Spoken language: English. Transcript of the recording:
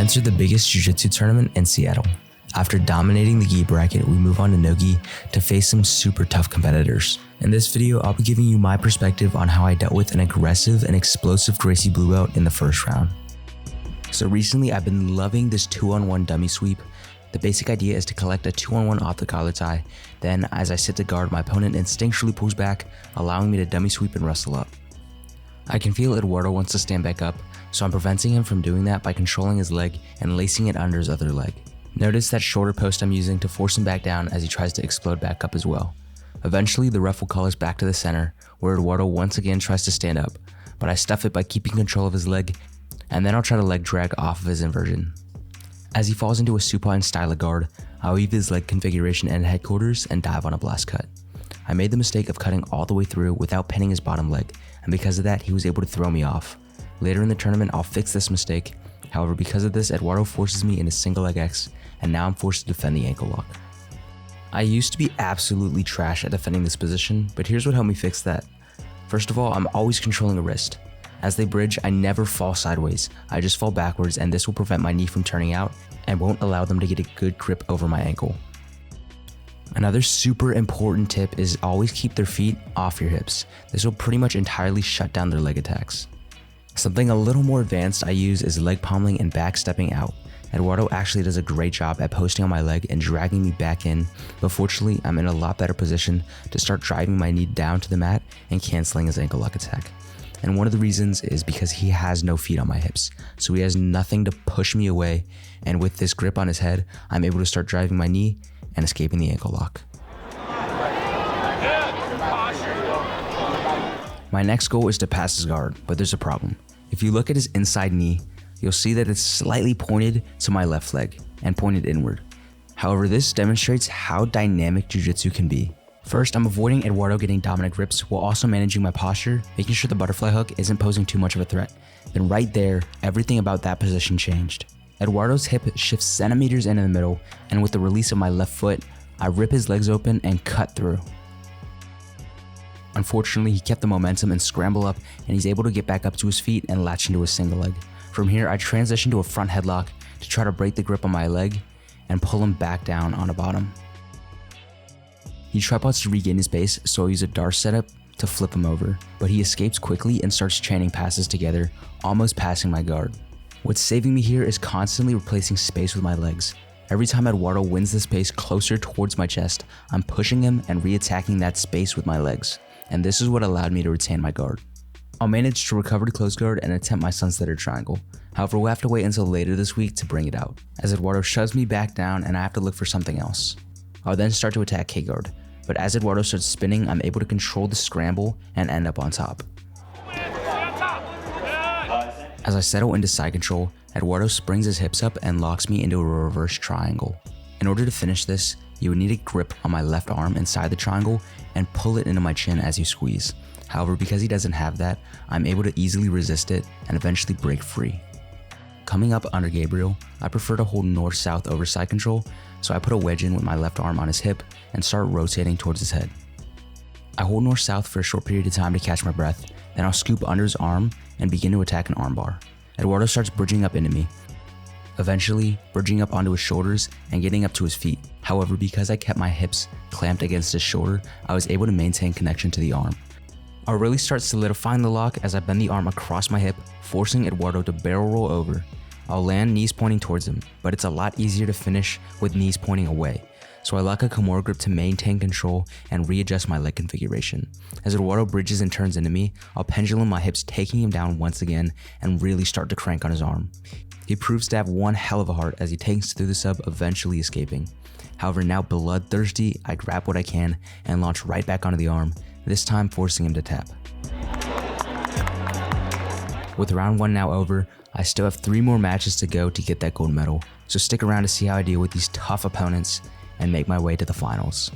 entered the biggest jiu-jitsu tournament in Seattle. After dominating the gi bracket, we move on to Nogi to face some super tough competitors. In this video, I'll be giving you my perspective on how I dealt with an aggressive and explosive Gracie blue belt in the first round. So recently, I've been loving this 2-on-1 dummy sweep. The basic idea is to collect a 2-on-1 off the collar tie. Then, as I sit to guard, my opponent instinctually pulls back, allowing me to dummy sweep and wrestle up. I can feel Eduardo wants to stand back up, so I'm preventing him from doing that by controlling his leg and lacing it under his other leg. Notice that shoulder post I'm using to force him back down as he tries to explode back up as well. Eventually, the ref will call us back to the center, where Eduardo once again tries to stand up, but I stuff it by keeping control of his leg, and then I'll try to leg drag off of his inversion. As he falls into a supine style of guard, I'll weave his leg configuration and headquarters and dive on a blast cut. I made the mistake of cutting all the way through without pinning his bottom leg, and because of that, he was able to throw me off. Later in the tournament, I'll fix this mistake. However, because of this, Eduardo forces me into single leg X, and now I'm forced to defend the ankle lock. I used to be absolutely trash at defending this position, but here's what helped me fix that. First of all, I'm always controlling a wrist. As they bridge, I never fall sideways, I just fall backwards, and this will prevent my knee from turning out and won't allow them to get a good grip over my ankle. Another super important tip is always keep their feet off your hips. This will pretty much entirely shut down their leg attacks. Something a little more advanced I use is leg pommeling and back stepping out. Eduardo actually does a great job at posting on my leg and dragging me back in, but fortunately I'm in a lot better position to start driving my knee down to the mat and canceling his ankle lock attack. And one of the reasons is because he has no feet on my hips, so he has nothing to push me away, and with this grip on his head, I'm able to start driving my knee and escaping the ankle lock. My next goal is to pass his guard, but there's a problem. If you look at his inside knee, you'll see that it's slightly pointed to my left leg and pointed inward. However, this demonstrates how dynamic jiu-jitsu can be. First, I'm avoiding Eduardo getting dominant grips while also managing my posture, making sure the butterfly hook isn't posing too much of a threat. Then right there, everything about that position changed. Eduardo's hip shifts centimeters into the middle, and with the release of my left foot, I rip his legs open and cut through. Unfortunately, he kept the momentum and scramble up, and he's able to get back up to his feet and latch into a single leg. From here, I transition to a front headlock to try to break the grip on my leg and pull him back down on the bottom. He tripods to regain his base, so I use a Darce setup to flip him over, but he escapes quickly and starts chaining passes together, almost passing my guard. What's saving me here is constantly replacing space with my legs. Every time Eduardo wins the space closer towards my chest, I'm pushing him and re-attacking that space with my legs, and this is what allowed me to retain my guard. I'll manage to recover to close guard and attempt my sunsetter triangle. However, we'll have to wait until later this week to bring it out, as Eduardo shoves me back down and I have to look for something else. I'll then start to attack K-guard, but as Eduardo starts spinning, I'm able to control the scramble and end up on top. As I settle into side control, Eduardo springs his hips up and locks me into a reverse triangle. In order to finish this, you would need a grip on my left arm inside the triangle and pull it into my chin as you squeeze. However, because he doesn't have that, I'm able to easily resist it and eventually break free. Coming up under Gabriel, I prefer to hold north-south over side control, so I put a wedge in with my left arm on his hip and start rotating towards his head. I hold north-south for a short period of time to catch my breath, then I'll scoop under his arm and begin to attack an armbar. Eduardo starts bridging up into me, eventually bridging up onto his shoulders and getting up to his feet. However, because I kept my hips clamped against his shoulder, I was able to maintain connection to the arm. I'll really start solidifying the lock as I bend the arm across my hip, forcing Eduardo to barrel roll over. I'll land knees pointing towards him, but it's a lot easier to finish with knees pointing away. So I lock a Kimura grip to maintain control and readjust my leg configuration. As Eduardo bridges and turns into me, I'll pendulum my hips, taking him down once again and really start to crank on his arm. He proves to have one hell of a heart as he takes through the sub, eventually escaping. However, now bloodthirsty, I grab what I can and launch right back onto the arm, this time forcing him to tap. With round 1 now over, I still have 3 more matches to go to get that gold medal, so stick around to see how I deal with these tough opponents and make my way to the finals.